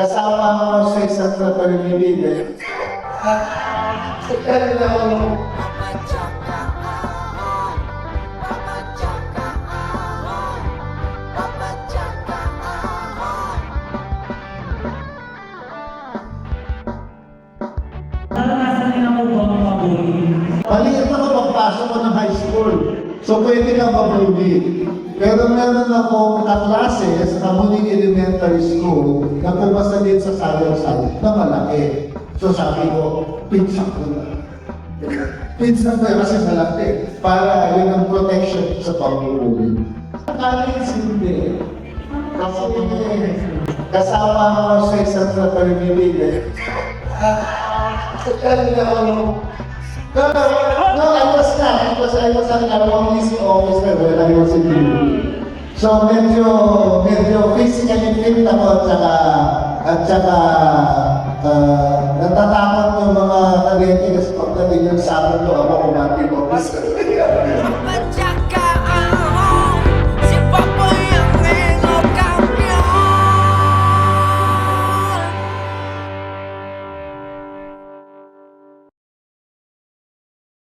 Kasama mo sa isang na pag-ibig. Hello. Naranasan niyo na po ba ang mabuli? Maliit na kapagpasok ko ng high school. So pwede kang mabuli. Pero meron akong kaklase sa Kamuning Elementary School na pumasa din sa sayang-sayang na malaki. So sabi ko, pinsan ko na. Pinsan ko kasi malaki. Para yun ang protection sa pag-uuli. College hindi. Kasi kasama mo sa isang na pag-ibig. Hello. No, I was not because I was an police officer when I was in Liverpool. So medyo physically fit ako at saka natatakot yung mga kalete kasi pagdating yung sa akin to ako kumating officer.